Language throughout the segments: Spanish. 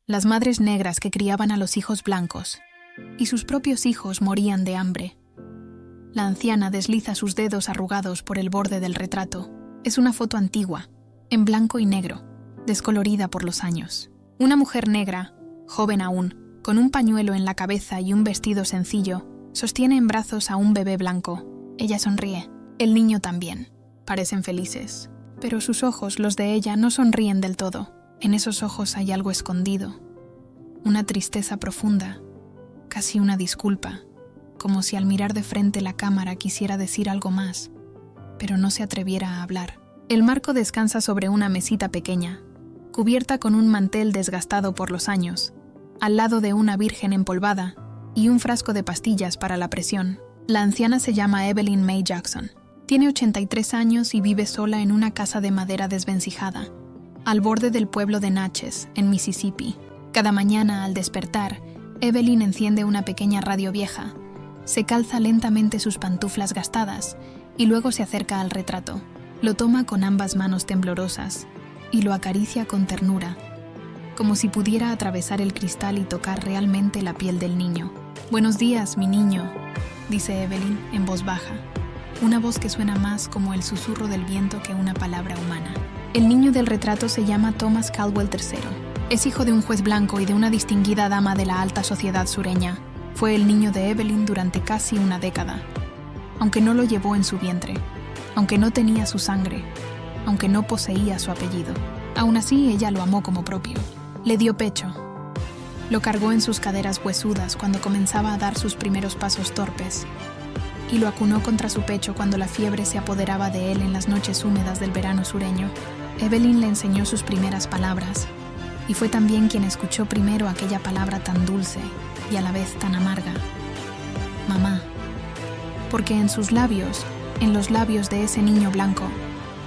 las madres negras que criaban a los hijos blancos, y sus propios hijos morían de hambre. La anciana desliza sus dedos arrugados por el borde del retrato. Es una foto antigua, en blanco y negro, descolorida por los años. Una mujer negra, joven aún, con un pañuelo en la cabeza y un vestido sencillo, sostiene en brazos a un bebé blanco. Ella sonríe. El niño también. Parecen felices. Pero sus ojos, los de ella, no sonríen del todo. En esos ojos hay algo escondido. Una tristeza profunda, casi una disculpa, como si al mirar de frente la cámara quisiera decir algo más, pero no se atreviera a hablar. El marco descansa sobre una mesita pequeña, cubierta con un mantel desgastado por los años, al lado de una virgen empolvada y un frasco de pastillas para la presión. La anciana se llama Evelyn May Jackson. Tiene 83 años y vive sola en una casa de madera desvencijada, al borde del pueblo de Natchez, en Mississippi. Cada mañana, al despertar, Evelyn enciende una pequeña radio vieja, se calza lentamente sus pantuflas gastadas y luego se acerca al retrato. Lo toma con ambas manos temblorosas y lo acaricia con ternura, como si pudiera atravesar el cristal y tocar realmente la piel del niño. «Buenos días, mi niño», dice Evelyn en voz baja, una voz que suena más como el susurro del viento que una palabra humana. El niño del retrato se llama Thomas Caldwell III. Es hijo de un juez blanco y de una distinguida dama de la alta sociedad sureña. Fue el niño de Evelyn durante casi una década. Aunque no lo llevó en su vientre, aunque no tenía su sangre, aunque no poseía su apellido. Aún así, ella lo amó como propio. Le dio pecho. Lo cargó en sus caderas huesudas cuando comenzaba a dar sus primeros pasos torpes, y lo acunó contra su pecho cuando la fiebre se apoderaba de él en las noches húmedas del verano sureño. Evelyn le enseñó sus primeras palabras, y fue también quien escuchó primero aquella palabra tan dulce y a la vez tan amarga: mamá. Porque en sus labios, en los labios de ese niño blanco,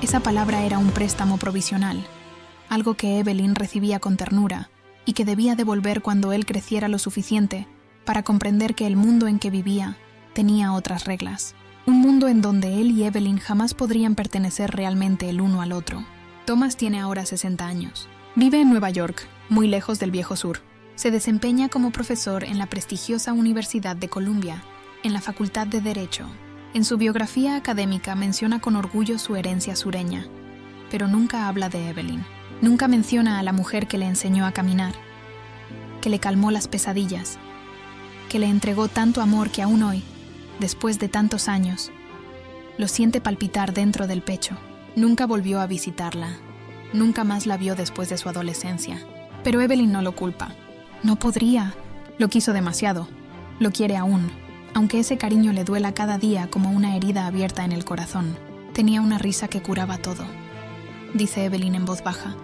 esa palabra era un préstamo provisional, algo que Evelyn recibía con ternura y que debía devolver cuando él creciera lo suficiente para comprender que el mundo en que vivía tenía otras reglas. Un mundo en donde él y Evelyn jamás podrían pertenecer realmente el uno al otro. Thomas tiene ahora 60 años. Vive en Nueva York, muy lejos del viejo sur. Se desempeña como profesor en la prestigiosa Universidad de Columbia, en la Facultad de Derecho. En su biografía académica menciona con orgullo su herencia sureña, pero nunca habla de Evelyn. Nunca menciona a la mujer que le enseñó a caminar, que le calmó las pesadillas, que le entregó tanto amor que aún hoy, después de tantos años, lo siente palpitar dentro del pecho. Nunca volvió a visitarla. Nunca más la vio después de su adolescencia. Pero Evelyn no lo culpa. No podría. Lo quiso demasiado. Lo quiere aún, aunque ese cariño le duela cada día como una herida abierta en el corazón. Tenía una risa que curaba todo, dice Evelyn en voz baja,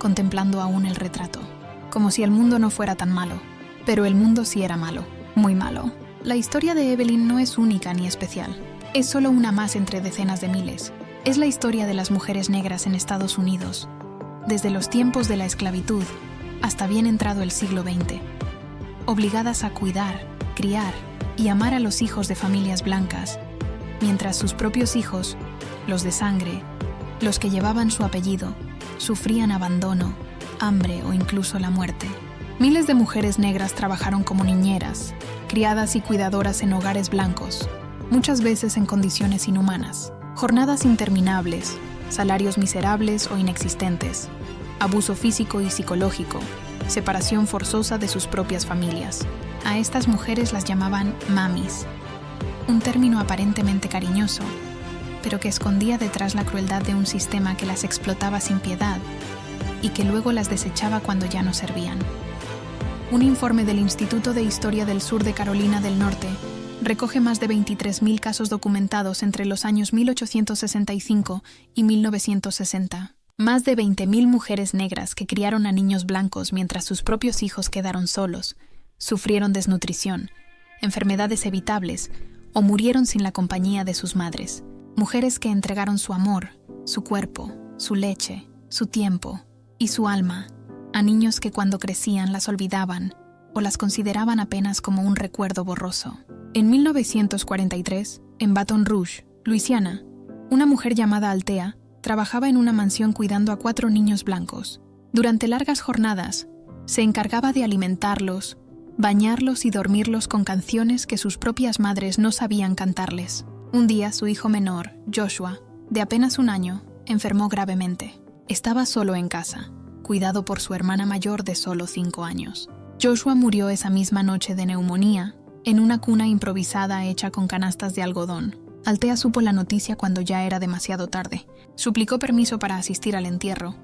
contemplando aún el retrato. Como si el mundo no fuera tan malo. Pero el mundo sí era malo. Muy malo. La historia de Evelyn no es única ni especial. Es solo una más entre decenas de miles. Es la historia de las mujeres negras en Estados Unidos, desde los tiempos de la esclavitud hasta bien entrado el siglo XX, obligadas a cuidar, criar y amar a los hijos de familias blancas, mientras sus propios hijos, los de sangre, los que llevaban su apellido, sufrían abandono, hambre o incluso la muerte. Miles de mujeres negras trabajaron como niñeras, criadas y cuidadoras en hogares blancos, muchas veces en condiciones inhumanas. Jornadas interminables, salarios miserables o inexistentes, abuso físico y psicológico, separación forzosa de sus propias familias. A estas mujeres las llamaban mamis, un término aparentemente cariñoso, pero que escondía detrás la crueldad de un sistema que las explotaba sin piedad y que luego las desechaba cuando ya no servían. Un informe del Instituto de Historia del Sur de Carolina del Norte recoge más de 23.000 casos documentados entre los años 1865 y 1960. Más de 20.000 mujeres negras que criaron a niños blancos mientras sus propios hijos quedaron solos, sufrieron desnutrición, enfermedades evitables o murieron sin la compañía de sus madres. Mujeres que entregaron su amor, su cuerpo, su leche, su tiempo y su alma a niños que cuando crecían las olvidaban o las consideraban apenas como un recuerdo borroso. En 1943, en Baton Rouge, Luisiana, una mujer llamada Althea trabajaba en una mansión cuidando a 4 niños blancos. Durante largas jornadas, Se encargaba de alimentarlos, bañarlos y dormirlos con canciones que sus propias madres no sabían cantarles. Un día su hijo menor, Joshua, de apenas 1 año, enfermó gravemente. Estaba solo en casa, cuidado por su hermana mayor de solo 5 años. Joshua murió esa misma noche de neumonía, en una cuna improvisada hecha con canastas de algodón. Althea supo la noticia cuando ya era demasiado tarde. Suplicó permiso para asistir al entierro,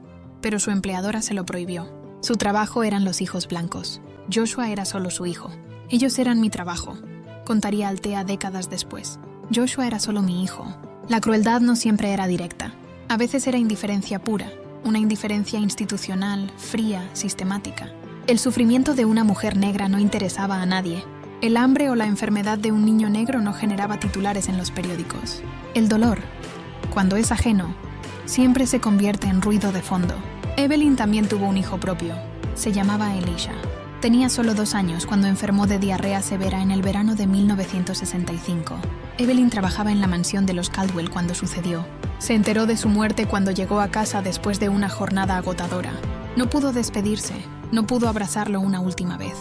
pero su empleadora se lo prohibió. Su trabajo eran los hijos blancos. Joshua era solo su hijo. Ellos eran mi trabajo, contaría Althea décadas después. Joshua era solo mi hijo. La crueldad no siempre era directa. A veces era indiferencia pura, una indiferencia institucional, fría, sistemática. El sufrimiento de una mujer negra no interesaba a nadie. El hambre o la enfermedad de un niño negro no generaba titulares en los periódicos. El dolor, cuando es ajeno, siempre se convierte en ruido de fondo. Evelyn también tuvo un hijo propio. Se llamaba Elisha. Tenía solo 2 años cuando enfermó de diarrea severa en el verano de 1965. Evelyn trabajaba en la mansión de los Caldwell cuando sucedió. Se enteró de su muerte cuando llegó a casa después de una jornada agotadora. No pudo despedirse, no pudo abrazarlo una última vez.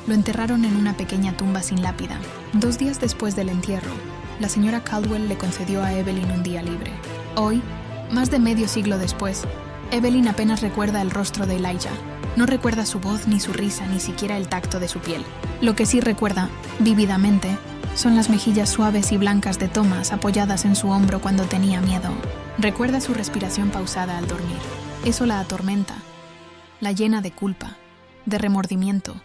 Lo enterraron en una pequeña tumba sin lápida. 2 días después del entierro, la señora Caldwell le concedió a Evelyn un día libre. Hoy, más de medio siglo después, Evelyn apenas recuerda el rostro de Elijah. No recuerda su voz, ni su risa, ni siquiera el tacto de su piel. Lo que sí recuerda, vívidamente, son las mejillas suaves y blancas de Thomas apoyadas en su hombro cuando tenía miedo. Recuerda su respiración pausada al dormir. Eso la atormenta, la llena de culpa, de remordimiento,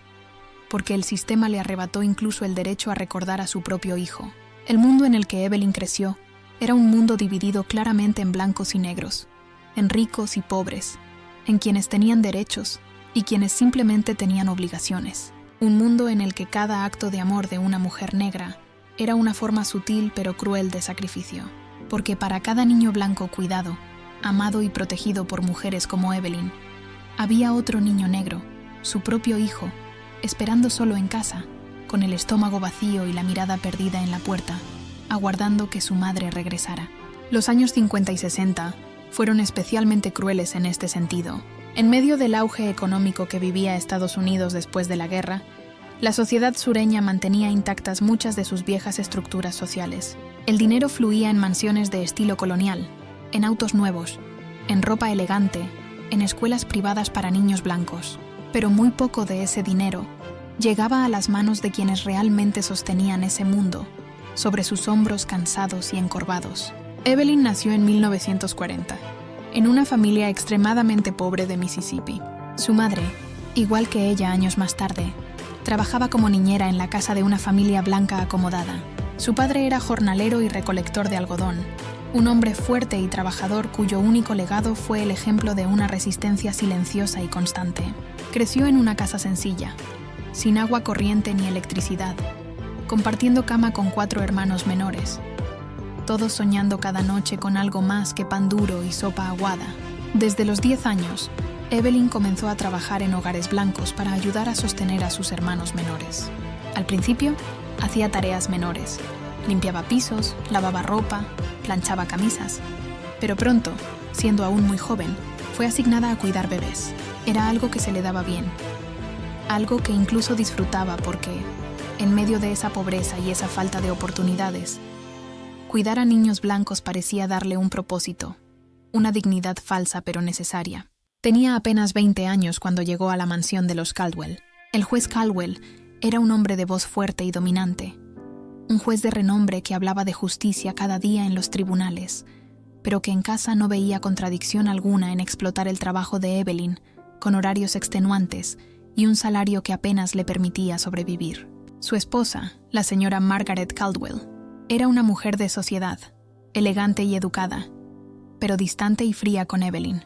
porque el sistema le arrebató incluso el derecho a recordar a su propio hijo. El mundo en el que Evelyn creció era un mundo dividido claramente en blancos y negros, en ricos y pobres, en quienes tenían derechos y quienes simplemente tenían obligaciones. Un mundo en el que cada acto de amor de una mujer negra era una forma sutil pero cruel de sacrificio, porque para cada niño blanco cuidado, amado y protegido por mujeres como Evelyn, había otro niño negro, su propio hijo, esperando solo en casa, con el estómago vacío y la mirada perdida en la puerta, aguardando que su madre regresara. Los años 50 y 60 fueron especialmente crueles en este sentido. En medio del auge económico que vivía Estados Unidos después de la guerra, la sociedad sureña mantenía intactas muchas de sus viejas estructuras sociales. El dinero fluía en mansiones de estilo colonial, en autos nuevos, en ropa elegante, en escuelas privadas para niños blancos. Pero muy poco de ese dinero llegaba a las manos de quienes realmente sostenían ese mundo, sobre sus hombros cansados y encorvados. Evelyn nació en 1940. En una familia extremadamente pobre de Mississippi. Su madre, igual que ella años más tarde, trabajaba como niñera en la casa de una familia blanca acomodada. Su padre era jornalero y recolector de algodón, un hombre fuerte y trabajador cuyo único legado fue el ejemplo de una resistencia silenciosa y constante. Creció en una casa sencilla, sin agua corriente ni electricidad, compartiendo cama con 4 hermanos menores, todos soñando cada noche con algo más que pan duro y sopa aguada. Desde los 10 años, Evelyn comenzó a trabajar en hogares blancos para ayudar a sostener a sus hermanos menores. Al principio, hacía tareas menores. Limpiaba pisos, lavaba ropa, planchaba camisas. Pero pronto, siendo aún muy joven, fue asignada a cuidar bebés. Era algo que se le daba bien. Algo que incluso disfrutaba porque, en medio de esa pobreza y esa falta de oportunidades, cuidar a niños blancos parecía darle un propósito, una dignidad falsa pero necesaria. Tenía apenas 20 años cuando llegó a la mansión de los Caldwell. El juez Caldwell era un hombre de voz fuerte y dominante, un juez de renombre que hablaba de justicia cada día en los tribunales, pero que en casa no veía contradicción alguna en explotar el trabajo de Evelyn, con horarios extenuantes y un salario que apenas le permitía sobrevivir. Su esposa, la señora Margaret Caldwell, era una mujer de sociedad, elegante y educada, pero distante y fría con Evelyn,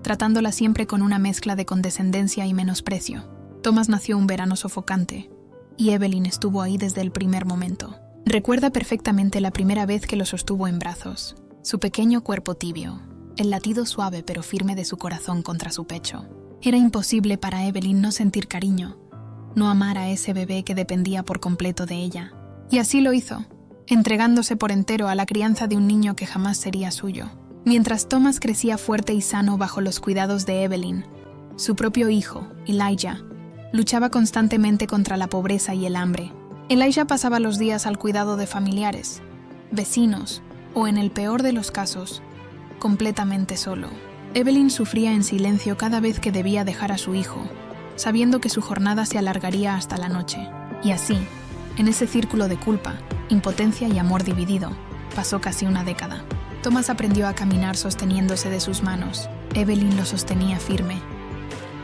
tratándola siempre con una mezcla de condescendencia y menosprecio. Thomas nació un verano sofocante, y Evelyn estuvo ahí desde el primer momento. Recuerda perfectamente la primera vez que lo sostuvo en brazos, su pequeño cuerpo tibio, el latido suave pero firme de su corazón contra su pecho. Era imposible para Evelyn no sentir cariño, no amar a ese bebé que dependía por completo de ella. Y así lo hizo, entregándose por entero a la crianza de un niño que jamás sería suyo. Mientras Thomas crecía fuerte y sano bajo los cuidados de Evelyn, Su propio hijo, Elijah, luchaba constantemente contra la pobreza y el hambre. Elijah pasaba los días al cuidado de familiares, vecinos o, en el peor de los casos, completamente solo. Evelyn sufría en silencio cada vez que debía dejar a su hijo, sabiendo que su jornada se alargaría hasta la noche. Y así, en ese círculo de culpa, impotencia y amor dividido, pasó casi una década. Thomas aprendió a caminar sosteniéndose de sus manos. Evelyn lo sostenía firme.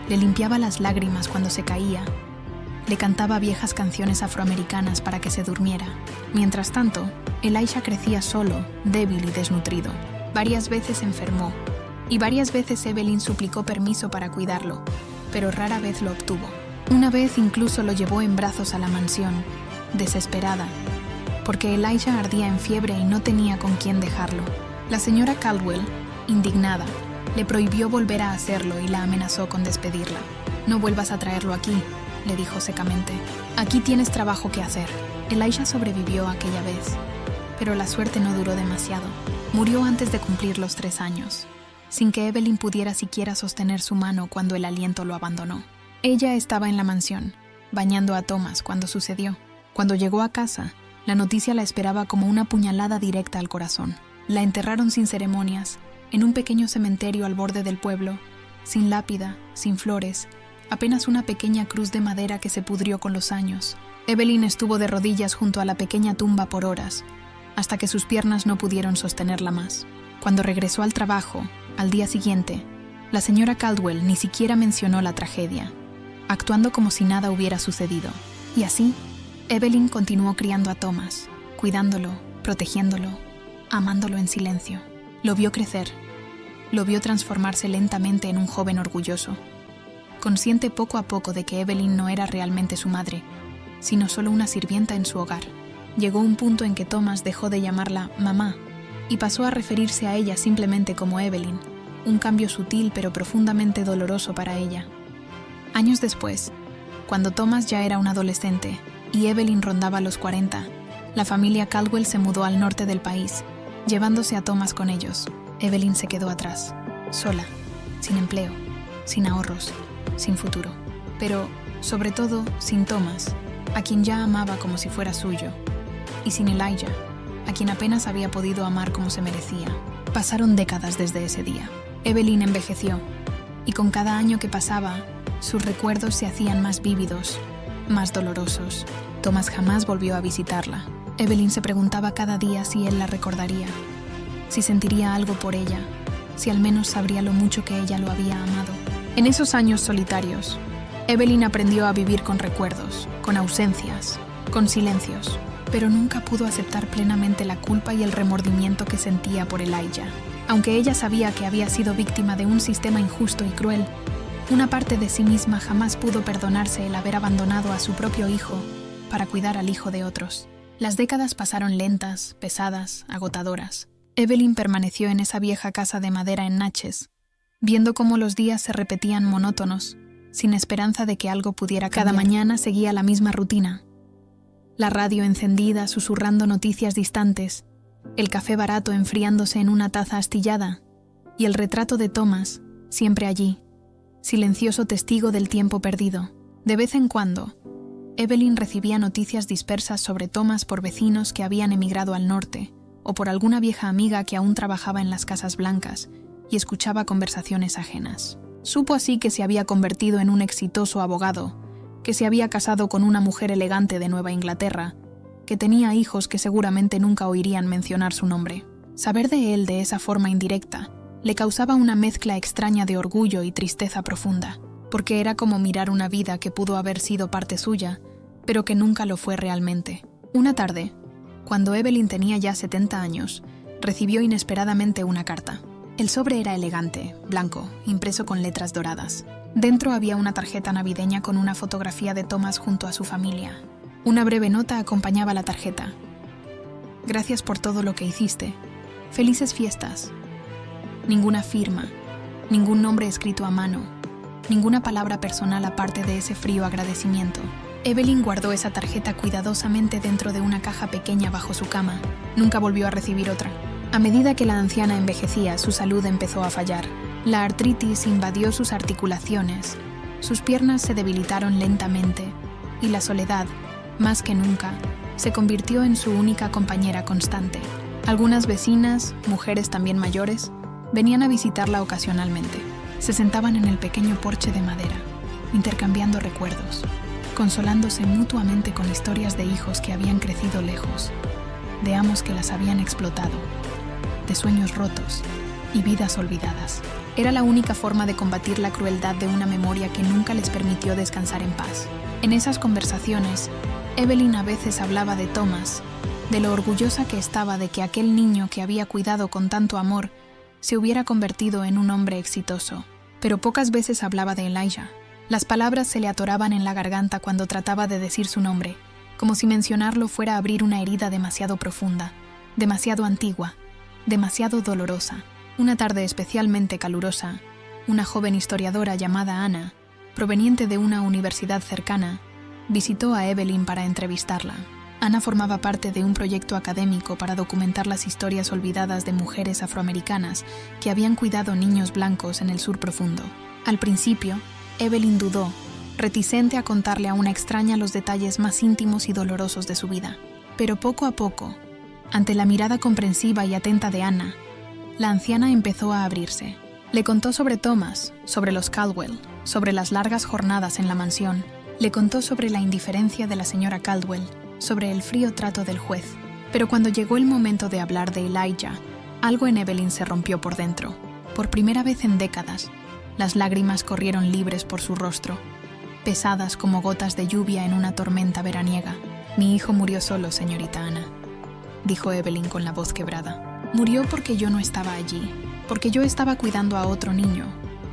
Le limpiaba las lágrimas cuando se caía. Le cantaba viejas canciones afroamericanas para que se durmiera. Mientras tanto, Elijah crecía solo, débil y desnutrido. Varias veces enfermó, y varias veces Evelyn suplicó permiso para cuidarlo, pero rara vez lo obtuvo. Una vez incluso lo llevó en brazos a la mansión, desesperada, porque Elijah ardía en fiebre y no tenía con quién dejarlo. La señora Caldwell, indignada, le prohibió volver a hacerlo y la amenazó con despedirla. «No vuelvas a traerlo aquí», le dijo secamente. «Aquí tienes trabajo que hacer». Elijah sobrevivió aquella vez, pero la suerte no duró demasiado. Murió antes de cumplir los 3 años, sin que Evelyn pudiera siquiera sostener su mano cuando el aliento lo abandonó. Ella estaba en la mansión, bañando a Thomas cuando sucedió. Cuando llegó a casa, la noticia la esperaba como una puñalada directa al corazón. La enterraron sin ceremonias, en un pequeño cementerio al borde del pueblo, sin lápida, sin flores, apenas una pequeña cruz de madera que se pudrió con los años. Evelyn estuvo de rodillas junto a la pequeña tumba por horas, hasta que sus piernas no pudieron sostenerla más. Cuando regresó al trabajo, al día siguiente, la señora Caldwell ni siquiera mencionó la tragedia, actuando como si nada hubiera sucedido. Y así, Evelyn continuó criando a Thomas, cuidándolo, protegiéndolo, amándolo en silencio. Lo vio crecer, lo vio transformarse lentamente en un joven orgulloso, consciente poco a poco de que Evelyn no era realmente su madre, sino solo una sirvienta en su hogar. Llegó un punto en que Thomas dejó de llamarla mamá y pasó a referirse a ella simplemente como Evelyn, un cambio sutil pero profundamente doloroso para ella. Años después, cuando Thomas ya era un adolescente y Evelyn rondaba los 40, la familia Caldwell se mudó al norte del país, llevándose a Thomas con ellos. Evelyn se quedó atrás, sola, sin empleo, sin ahorros, sin futuro. Pero, sobre todo, sin Thomas, a quien ya amaba como si fuera suyo, y sin Elijah, a quien apenas había podido amar como se merecía. Pasaron décadas desde ese día. Evelyn envejeció, y con cada año que pasaba, sus recuerdos se hacían más vívidos, más dolorosos. Thomas jamás volvió a visitarla. Evelyn se preguntaba cada día si él la recordaría, si sentiría algo por ella, si al menos sabría lo mucho que ella lo había amado. En esos años solitarios, Evelyn aprendió a vivir con recuerdos, con ausencias, con silencios, pero nunca pudo aceptar plenamente la culpa y el remordimiento que sentía por Elijah. Aunque ella sabía que había sido víctima de un sistema injusto y cruel, una parte de sí misma jamás pudo perdonarse el haber abandonado a su propio hijo para cuidar al hijo de otros. Las décadas pasaron lentas, pesadas, agotadoras. Evelyn permaneció en esa vieja casa de madera en Natchez, viendo cómo los días se repetían monótonos, sin esperanza de que algo pudiera cambiar. Cada mañana seguía la misma rutina. La radio encendida, susurrando noticias distantes, el café barato enfriándose en una taza astillada, y el retrato de Thomas, siempre allí, silencioso testigo del tiempo perdido. De vez en cuando, Evelyn recibía noticias dispersas sobre Thomas por vecinos que habían emigrado al norte, o por alguna vieja amiga que aún trabajaba en las Casas Blancas y escuchaba conversaciones ajenas. Supo así que se había convertido en un exitoso abogado, que se había casado con una mujer elegante de Nueva Inglaterra, que tenía hijos que seguramente nunca oirían mencionar su nombre. Saber de él de esa forma indirecta le causaba una mezcla extraña de orgullo y tristeza profunda, porque era como mirar una vida que pudo haber sido parte suya, pero que nunca lo fue realmente. Una tarde, cuando Evelyn tenía ya 70 años, recibió inesperadamente una carta. El sobre era elegante, blanco, impreso con letras doradas. Dentro había una tarjeta navideña con una fotografía de Thomas junto a su familia. Una breve nota acompañaba la tarjeta. Gracias por todo lo que hiciste. Felices fiestas. Ninguna firma, ningún nombre escrito a mano, ninguna palabra personal aparte de ese frío agradecimiento. Evelyn guardó esa tarjeta cuidadosamente dentro de una caja pequeña bajo su cama. Nunca volvió a recibir otra. A medida que la anciana envejecía, su salud empezó a fallar. La artritis invadió sus articulaciones, sus piernas se debilitaron lentamente y la soledad, más que nunca, se convirtió en su única compañera constante. Algunas vecinas, mujeres también mayores, venían a visitarla ocasionalmente. Se sentaban en el pequeño porche de madera, intercambiando recuerdos, consolándose mutuamente con historias de hijos que habían crecido lejos, de amos que las habían explotado, de sueños rotos y vidas olvidadas. Era la única forma de combatir la crueldad de una memoria que nunca les permitió descansar en paz. En esas conversaciones, Evelyn a veces hablaba de Thomas, de lo orgullosa que estaba de que aquel niño que había cuidado con tanto amor se hubiera convertido en un hombre exitoso. Pero pocas veces hablaba de Elijah. Las palabras se le atoraban en la garganta cuando trataba de decir su nombre, como si mencionarlo fuera abrir una herida demasiado profunda, demasiado antigua, demasiado dolorosa. Una tarde especialmente calurosa, una joven historiadora llamada Anna, proveniente de una universidad cercana, visitó a Evelyn para entrevistarla. Anna formaba parte de un proyecto académico para documentar las historias olvidadas de mujeres afroamericanas que habían cuidado niños blancos en el sur profundo. Al principio, Evelyn dudó, reticente a contarle a una extraña los detalles más íntimos y dolorosos de su vida. Pero poco a poco, ante la mirada comprensiva y atenta de Anna, la anciana empezó a abrirse. Le contó sobre Thomas, sobre los Caldwell, sobre las largas jornadas en la mansión. Le contó sobre la indiferencia de la señora Caldwell, sobre el frío trato del juez. Pero cuando llegó el momento de hablar de Elijah, algo en Evelyn se rompió por dentro. Por primera vez en décadas, las lágrimas corrieron libres por su rostro, pesadas como gotas de lluvia en una tormenta veraniega. «Mi hijo murió solo, señorita Anna», dijo Evelyn con la voz quebrada. «Murió porque yo no estaba allí, porque yo estaba cuidando a otro niño,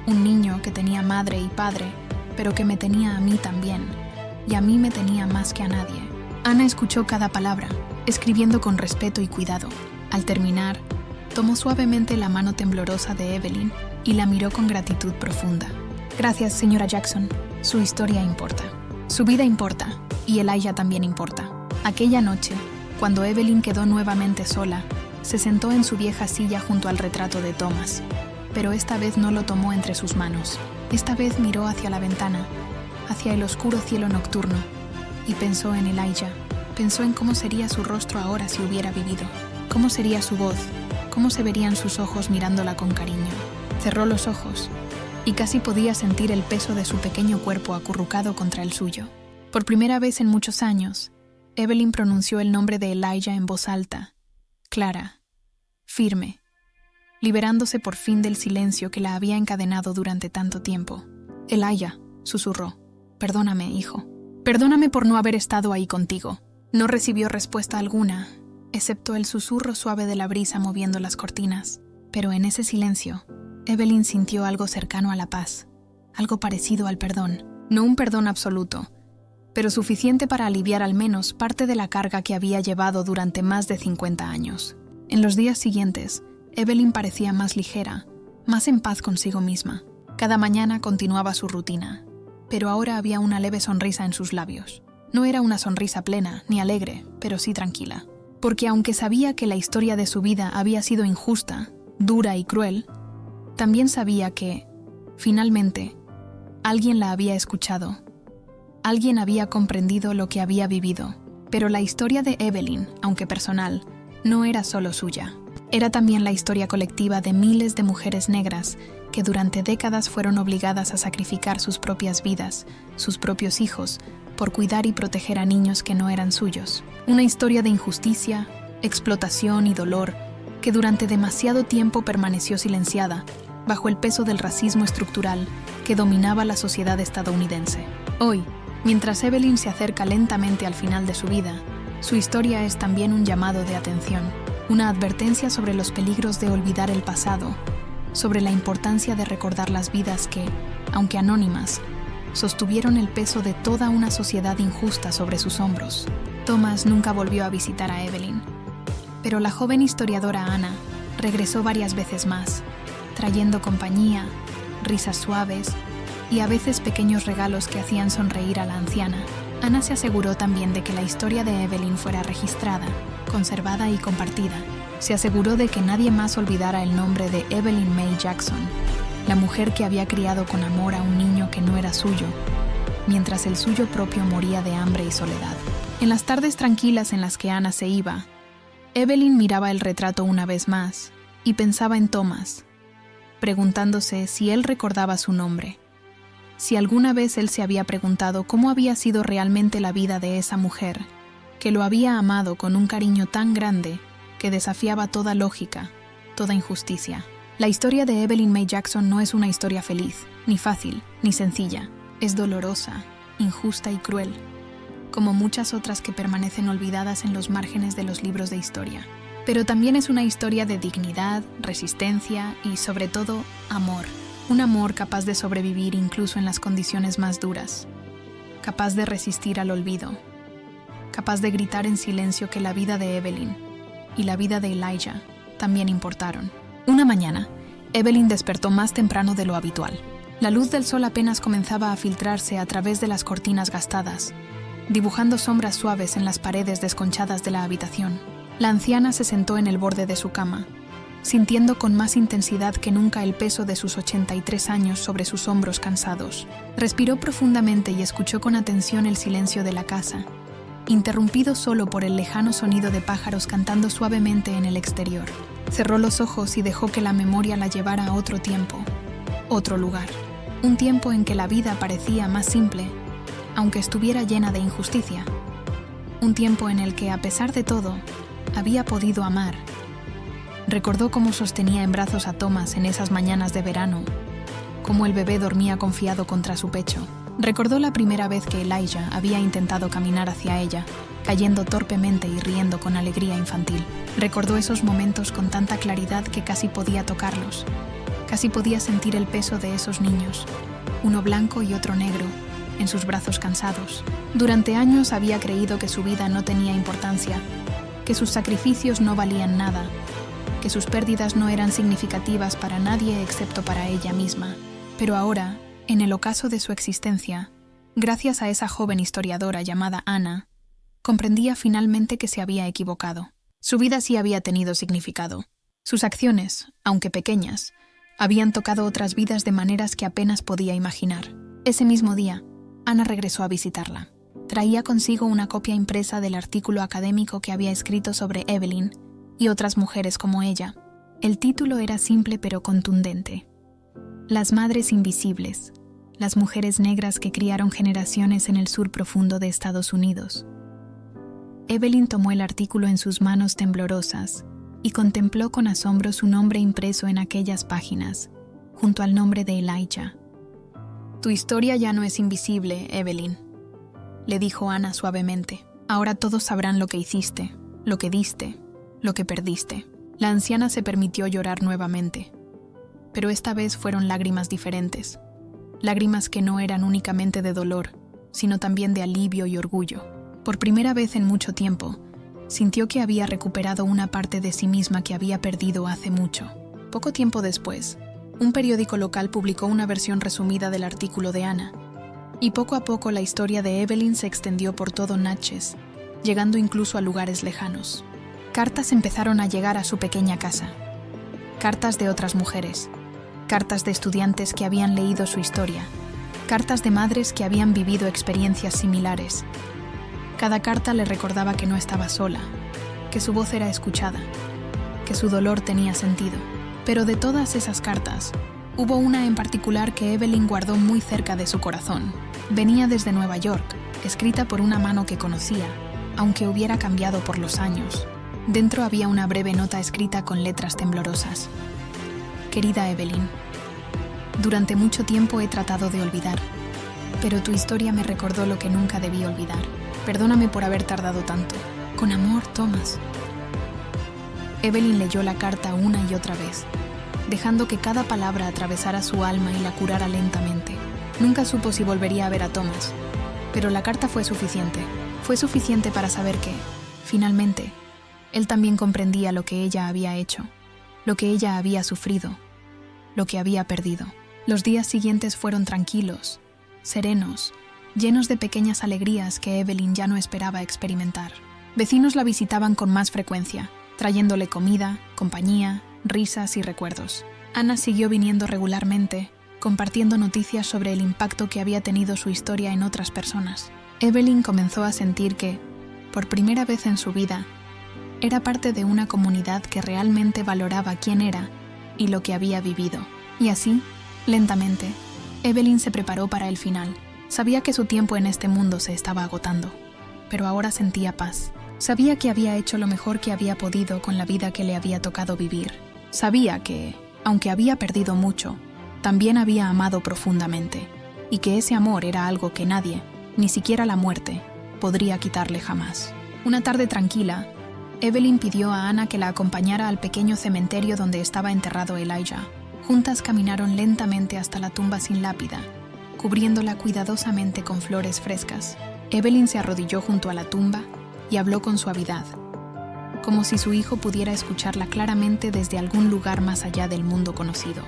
un niño que tenía madre y padre, pero que me tenía a mí también, y a mí me tenía más que a nadie». Anna escuchó cada palabra, escribiendo con respeto y cuidado. Al terminar, tomó suavemente la mano temblorosa de Evelyn y la miró con gratitud profunda. «Gracias, señora Jackson. Su historia importa. Su vida importa, y Elijah también importa». Aquella noche, cuando Evelyn quedó nuevamente sola, se sentó en su vieja silla junto al retrato de Thomas, pero esta vez no lo tomó entre sus manos. Esta vez miró hacia la ventana, hacia el oscuro cielo nocturno, y pensó en Elijah. Pensó en cómo sería su rostro ahora si hubiera vivido, cómo sería su voz, cómo se verían sus ojos mirándola con cariño. Cerró los ojos, y casi podía sentir el peso de su pequeño cuerpo acurrucado contra el suyo. Por primera vez en muchos años, Evelyn pronunció el nombre de Elijah en voz alta, clara, firme, liberándose por fin del silencio que la había encadenado durante tanto tiempo. «Elijah», susurró, «perdóname, hijo. Perdóname por no haber estado ahí contigo». No recibió respuesta alguna, excepto el susurro suave de la brisa moviendo las cortinas. Pero en ese silencio, Evelyn sintió algo cercano a la paz, algo parecido al perdón. No un perdón absoluto, pero suficiente para aliviar al menos parte de la carga que había llevado durante más de 50 años. En los días siguientes, Evelyn parecía más ligera, más en paz consigo misma. Cada mañana continuaba su rutina, pero ahora había una leve sonrisa en sus labios. No era una sonrisa plena ni alegre, pero sí tranquila. Porque aunque sabía que la historia de su vida había sido injusta, dura y cruel, también sabía que, finalmente, alguien la había escuchado. Alguien había comprendido lo que había vivido. Pero la historia de Evelyn, aunque personal, no era solo suya. Era también la historia colectiva de miles de mujeres negras que durante décadas fueron obligadas a sacrificar sus propias vidas, sus propios hijos, por cuidar y proteger a niños que no eran suyos. Una historia de injusticia, explotación y dolor que durante demasiado tiempo permaneció silenciada bajo el peso del racismo estructural que dominaba la sociedad estadounidense. Hoy, mientras Evelyn se acerca lentamente al final de su vida, su historia es también un llamado de atención, una advertencia sobre los peligros de olvidar el pasado, sobre la importancia de recordar las vidas que, aunque anónimas, sostuvieron el peso de toda una sociedad injusta sobre sus hombros. Thomas nunca volvió a visitar a Evelyn, pero la joven historiadora Anna regresó varias veces más, trayendo compañía, risas suaves y a veces pequeños regalos que hacían sonreír a la anciana. Anna se aseguró también de que la historia de Evelyn fuera registrada, conservada y compartida. Se aseguró de que nadie más olvidara el nombre de Evelyn May Jackson, la mujer que había criado con amor a un niño que no era suyo, mientras el suyo propio moría de hambre y soledad. En las tardes tranquilas en las que Anna se iba, Evelyn miraba el retrato una vez más y pensaba en Thomas, preguntándose si él recordaba su nombre, si alguna vez él se había preguntado cómo había sido realmente la vida de esa mujer, que lo había amado con un cariño tan grande que desafiaba toda lógica, toda injusticia. La historia de Evelyn May Jackson no es una historia feliz, ni fácil, ni sencilla. Es dolorosa, injusta y cruel, como muchas otras que permanecen olvidadas en los márgenes de los libros de historia. Pero también es una historia de dignidad, resistencia y, sobre todo, amor. Un amor capaz de sobrevivir incluso en las condiciones más duras, capaz de resistir al olvido, capaz de gritar en silencio que la vida de Evelyn y la vida de Elijah también importaron. Una mañana, Evelyn despertó más temprano de lo habitual. La luz del sol apenas comenzaba a filtrarse a través de las cortinas gastadas, dibujando sombras suaves en las paredes desconchadas de la habitación. La anciana se sentó en el borde de su cama, sintiendo con más intensidad que nunca el peso de sus 83 años sobre sus hombros cansados. Respiró profundamente y escuchó con atención el silencio de la casa, interrumpido solo por el lejano sonido de pájaros cantando suavemente en el exterior. Cerró los ojos y dejó que la memoria la llevara a otro tiempo, otro lugar. Un tiempo en que la vida parecía más simple, aunque estuviera llena de injusticia. Un tiempo en el que, a pesar de todo, había podido amar. Recordó cómo sostenía en brazos a Thomas en esas mañanas de verano, cómo el bebé dormía confiado contra su pecho. Recordó la primera vez que Elijah había intentado caminar hacia ella, cayendo torpemente y riendo con alegría infantil. Recordó esos momentos con tanta claridad que casi podía tocarlos. Casi podía sentir el peso de esos niños, uno blanco y otro negro, en sus brazos cansados. Durante años había creído que su vida no tenía importancia, que sus sacrificios no valían nada, que sus pérdidas no eran significativas para nadie excepto para ella misma. Pero ahora, en el ocaso de su existencia, gracias a esa joven historiadora llamada Anna, comprendía finalmente que se había equivocado. Su vida sí había tenido significado. Sus acciones, aunque pequeñas, habían tocado otras vidas de maneras que apenas podía imaginar. Ese mismo día, Anna regresó a visitarla. Traía consigo una copia impresa del artículo académico que había escrito sobre Evelyn y otras mujeres como ella. El título era simple pero contundente: Las madres invisibles, las mujeres negras que criaron generaciones en el sur profundo de Estados Unidos. Evelyn tomó el artículo en sus manos temblorosas y contempló con asombro su nombre impreso en aquellas páginas, junto al nombre de Elijah. «Tu historia ya no es invisible, Evelyn», le dijo Anna suavemente. «Ahora todos sabrán lo que hiciste, lo que diste, lo que perdiste». La anciana se permitió llorar nuevamente, pero esta vez fueron lágrimas diferentes, lágrimas que no eran únicamente de dolor, sino también de alivio y orgullo. Por primera vez en mucho tiempo, sintió que había recuperado una parte de sí misma que había perdido hace mucho. Poco tiempo después, un periódico local publicó una versión resumida del artículo de Anna, y poco a poco la historia de Evelyn se extendió por todo Natchez, llegando incluso a lugares lejanos. Cartas empezaron a llegar a su pequeña casa. Cartas de otras mujeres, cartas de estudiantes que habían leído su historia, cartas de madres que habían vivido experiencias similares. Cada carta le recordaba que no estaba sola, que su voz era escuchada, que su dolor tenía sentido. Pero de todas esas cartas, hubo una en particular que Evelyn guardó muy cerca de su corazón. Venía desde Nueva York, escrita por una mano que conocía, aunque hubiera cambiado por los años. Dentro había una breve nota escrita con letras temblorosas. Querida Evelyn, durante mucho tiempo he tratado de olvidar, pero tu historia me recordó lo que nunca debí olvidar. Perdóname por haber tardado tanto. Con amor, Thomas. Evelyn leyó la carta una y otra vez, dejando que cada palabra atravesara su alma y la curara lentamente. Nunca supo si volvería a ver a Thomas, pero la carta fue suficiente. Fue suficiente para saber que, finalmente, él también comprendía lo que ella había hecho, lo que ella había sufrido, lo que había perdido. Los días siguientes fueron tranquilos, serenos, llenos de pequeñas alegrías que Evelyn ya no esperaba experimentar. Vecinos la visitaban con más frecuencia, trayéndole comida, compañía, risas y recuerdos. Ana siguió viniendo regularmente, compartiendo noticias sobre el impacto que había tenido su historia en otras personas. Evelyn comenzó a sentir que, por primera vez en su vida, era parte de una comunidad que realmente valoraba quién era y lo que había vivido. Y así, lentamente, Evelyn se preparó para el final. Sabía que su tiempo en este mundo se estaba agotando, pero ahora sentía paz. Sabía que había hecho lo mejor que había podido con la vida que le había tocado vivir. Sabía que, aunque había perdido mucho, también había amado profundamente, y que ese amor era algo que nadie, ni siquiera la muerte, podría quitarle jamás. Una tarde tranquila, Evelyn pidió a Ana que la acompañara al pequeño cementerio donde estaba enterrado Elijah. Juntas caminaron lentamente hasta la tumba sin lápida, cubriéndola cuidadosamente con flores frescas. Evelyn se arrodilló junto a la tumba y habló con suavidad, como si su hijo pudiera escucharla claramente desde algún lugar más allá del mundo conocido.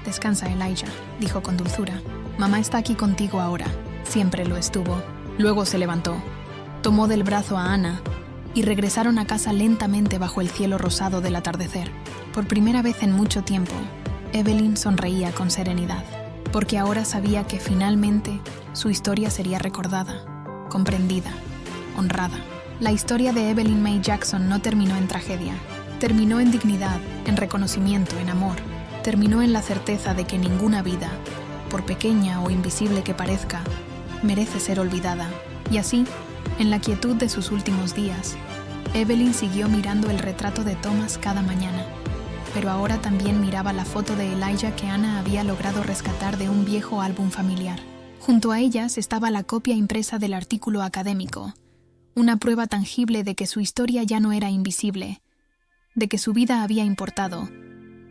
«Descansa, Elijah», dijo con dulzura. «Mamá está aquí contigo ahora. Siempre lo estuvo». Luego se levantó, tomó del brazo a Ana y regresaron a casa lentamente bajo el cielo rosado del atardecer. Por primera vez en mucho tiempo, Evelyn sonreía con serenidad, porque ahora sabía que finalmente su historia sería recordada, comprendida, honrada. La historia de Evelyn May Jackson no terminó en tragedia. Terminó en dignidad, en reconocimiento, en amor. Terminó en la certeza de que ninguna vida, por pequeña o invisible que parezca, merece ser olvidada. Y así, en la quietud de sus últimos días, Evelyn siguió mirando el retrato de Thomas cada mañana, pero ahora también miraba la foto de Elijah que Ana había logrado rescatar de un viejo álbum familiar. Junto a ellas estaba la copia impresa del artículo académico, una prueba tangible de que su historia ya no era invisible, de que su vida había importado,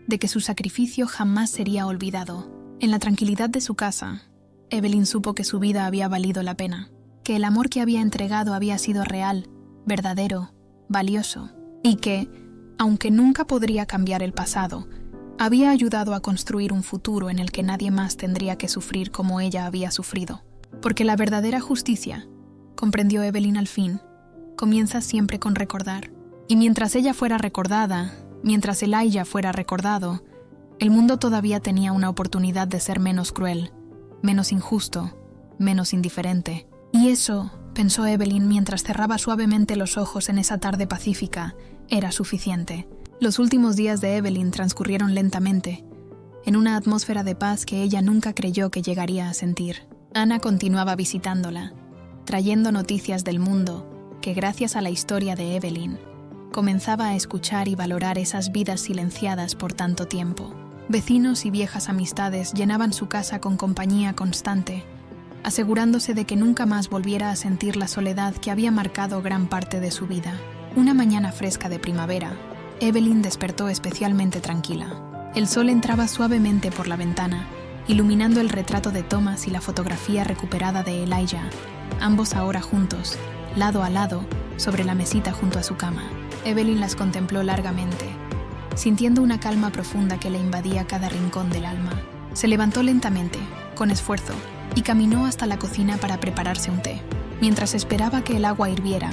de que su sacrificio jamás sería olvidado. En la tranquilidad de su casa, Evelyn supo que su vida había valido la pena, que el amor que había entregado había sido real, verdadero, valioso, y que, aunque nunca podría cambiar el pasado, había ayudado a construir un futuro en el que nadie más tendría que sufrir como ella había sufrido. Porque la verdadera justicia, comprendió Evelyn al fin, comienza siempre con recordar. Y mientras ella fuera recordada, mientras Elijah fuera recordado, el mundo todavía tenía una oportunidad de ser menos cruel, menos injusto, menos indiferente. Y eso, pensó Evelyn mientras cerraba suavemente los ojos en esa tarde pacífica, era suficiente. Los últimos días de Evelyn transcurrieron lentamente, en una atmósfera de paz que ella nunca creyó que llegaría a sentir. Ana continuaba visitándola, trayendo noticias del mundo que, gracias a la historia de Evelyn, comenzaba a escuchar y valorar esas vidas silenciadas por tanto tiempo. Vecinos y viejas amistades llenaban su casa con compañía constante, asegurándose de que nunca más volviera a sentir la soledad que había marcado gran parte de su vida. Una mañana fresca de primavera, Evelyn despertó especialmente tranquila. El sol entraba suavemente por la ventana, iluminando el retrato de Thomas y la fotografía recuperada de Elijah, ambos ahora juntos, lado a lado, sobre la mesita junto a su cama. Evelyn las contempló largamente, sintiendo una calma profunda que le invadía cada rincón del alma. Se levantó lentamente, con esfuerzo, y caminó hasta la cocina para prepararse un té. Mientras esperaba que el agua hirviera,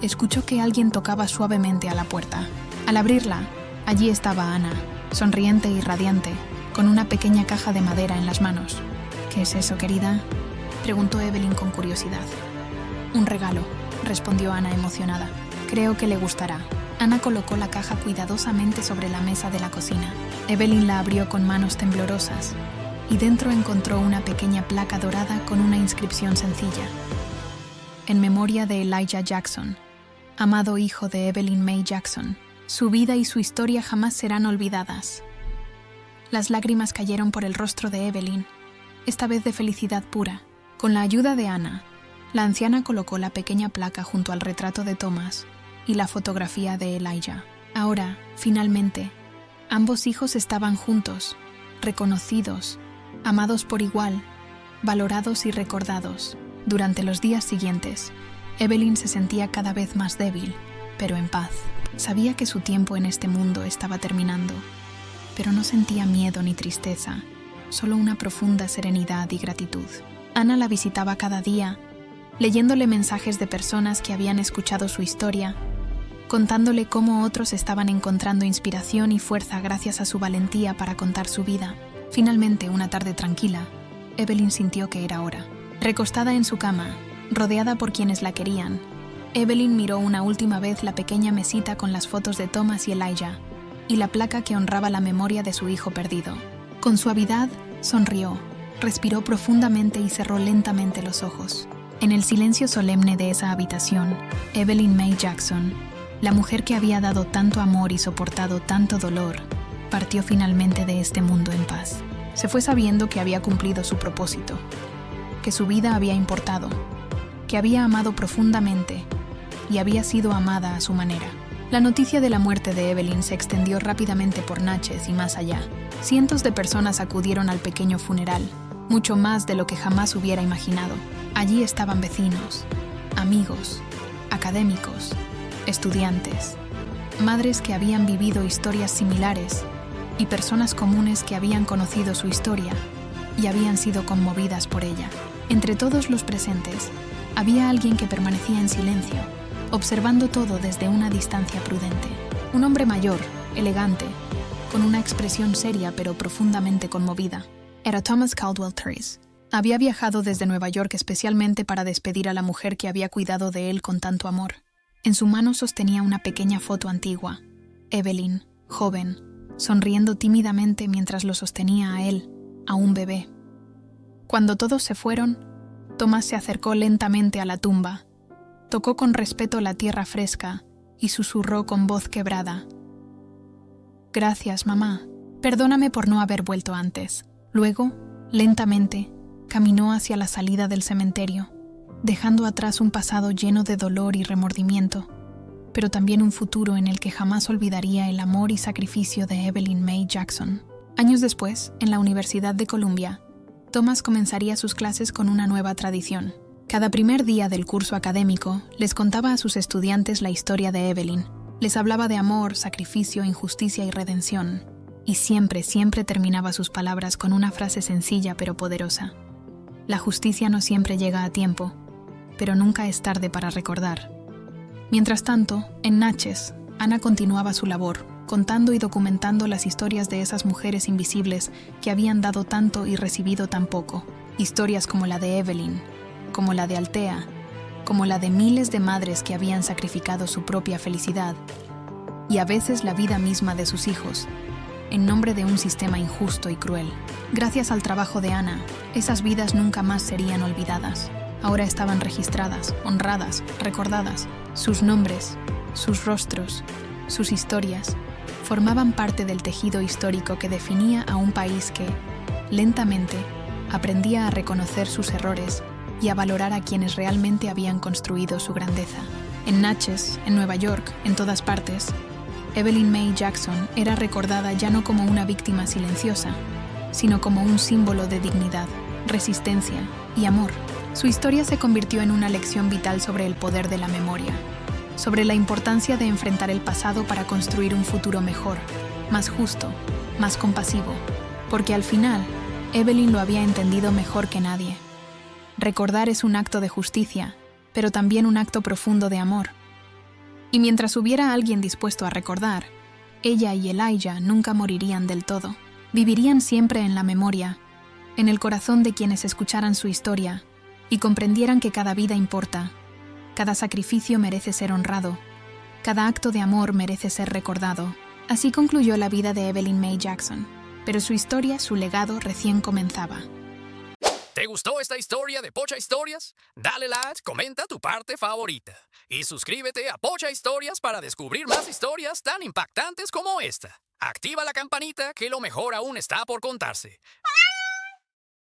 escuchó que alguien tocaba suavemente a la puerta. Al abrirla, allí estaba Ana, sonriente y radiante, con una pequeña caja de madera en las manos. «¿Qué es eso, querida?», preguntó Evelyn con curiosidad. «Un regalo», respondió Ana emocionada. «Creo que le gustará». Ana colocó la caja cuidadosamente sobre la mesa de la cocina. Evelyn la abrió con manos temblorosas y dentro encontró una pequeña placa dorada con una inscripción sencilla. En memoria de Elijah Jackson, amado hijo de Evelyn May Jackson, su vida y su historia jamás serán olvidadas. Las lágrimas cayeron por el rostro de Evelyn, esta vez de felicidad pura. Con la ayuda de Ana, la anciana colocó la pequeña placa junto al retrato de Thomas y la fotografía de Elijah. Ahora, finalmente, ambos hijos estaban juntos, reconocidos, amados por igual, valorados y recordados. Durante los días siguientes, Evelyn se sentía cada vez más débil, pero en paz. Sabía que su tiempo en este mundo estaba terminando, pero no sentía miedo ni tristeza, solo una profunda serenidad y gratitud. Ana la visitaba cada día, leyéndole mensajes de personas que habían escuchado su historia contándole cómo otros estaban encontrando inspiración y fuerza gracias a su valentía para contar su vida. Finalmente, una tarde tranquila, Evelyn sintió que era hora. Recostada en su cama, rodeada por quienes la querían, Evelyn miró una última vez la pequeña mesita con las fotos de Thomas y Elijah y la placa que honraba la memoria de su hijo perdido. Con suavidad, sonrió, respiró profundamente y cerró lentamente los ojos. En el silencio solemne de esa habitación, Evelyn May Jackson, la mujer que había dado tanto amor y soportado tanto dolor, partió finalmente de este mundo en paz. Se fue sabiendo que había cumplido su propósito, que su vida había importado, que había amado profundamente y había sido amada a su manera. La noticia de la muerte de Evelyn se extendió rápidamente por Natchez y más allá. Cientos de personas acudieron al pequeño funeral, mucho más de lo que jamás hubiera imaginado. Allí estaban vecinos, amigos, académicos, estudiantes, madres que habían vivido historias similares y personas comunes que habían conocido su historia y habían sido conmovidas por ella. Entre todos los presentes, había alguien que permanecía en silencio, observando todo desde una distancia prudente. Un hombre mayor, elegante, con una expresión seria pero profundamente conmovida. Era Thomas Caldwell Turris. Había viajado desde Nueva York especialmente para despedir a la mujer que había cuidado de él con tanto amor. En su mano sostenía una pequeña foto antigua. Evelyn, joven, sonriendo tímidamente mientras lo sostenía a él, a un bebé. Cuando todos se fueron, Thomas se acercó lentamente a la tumba, tocó con respeto la tierra fresca y susurró con voz quebrada: «Gracias, mamá. Perdóname por no haber vuelto antes». Luego, lentamente, caminó hacia la salida del cementerio, dejando atrás un pasado lleno de dolor y remordimiento, pero también un futuro en el que jamás olvidaría el amor y sacrificio de Evelyn May Jackson. Años después, en la Universidad de Columbia, Thomas comenzaría sus clases con una nueva tradición. Cada primer día del curso académico, les contaba a sus estudiantes la historia de Evelyn. Les hablaba de amor, sacrificio, injusticia y redención. Y siempre terminaba sus palabras con una frase sencilla pero poderosa: «La justicia no siempre llega a tiempo, pero nunca es tarde para recordar». Mientras tanto, en Natchez, Ana continuaba su labor, contando y documentando las historias de esas mujeres invisibles que habían dado tanto y recibido tan poco. Historias como la de Evelyn, como la de Althea, como la de miles de madres que habían sacrificado su propia felicidad y a veces la vida misma de sus hijos, en nombre de un sistema injusto y cruel. Gracias al trabajo de Ana, esas vidas nunca más serían olvidadas. Ahora estaban registradas, honradas, recordadas. Sus nombres, sus rostros, sus historias, formaban parte del tejido histórico que definía a un país que, lentamente, aprendía a reconocer sus errores y a valorar a quienes realmente habían construido su grandeza. En Natchez, en Nueva York, en todas partes, Evelyn May Jackson era recordada ya no como una víctima silenciosa, sino como un símbolo de dignidad, resistencia y amor. Su historia se convirtió en una lección vital sobre el poder de la memoria, sobre la importancia de enfrentar el pasado para construir un futuro mejor, más justo, más compasivo, porque al final, Evelyn lo había entendido mejor que nadie. Recordar es un acto de justicia, pero también un acto profundo de amor. Y mientras hubiera alguien dispuesto a recordar, ella y Elijah nunca morirían del todo. Vivirían siempre en la memoria, en el corazón de quienes escucharan su historia y comprendieran que cada vida importa, cada sacrificio merece ser honrado, cada acto de amor merece ser recordado. Así concluyó la vida de Evelyn May Jackson, pero su historia, su legado, recién comenzaba. ¿Te gustó esta historia de Pocha Historias? Dale like, comenta tu parte favorita y suscríbete a Pocha Historias para descubrir más historias tan impactantes como esta. Activa la campanita que lo mejor aún está por contarse.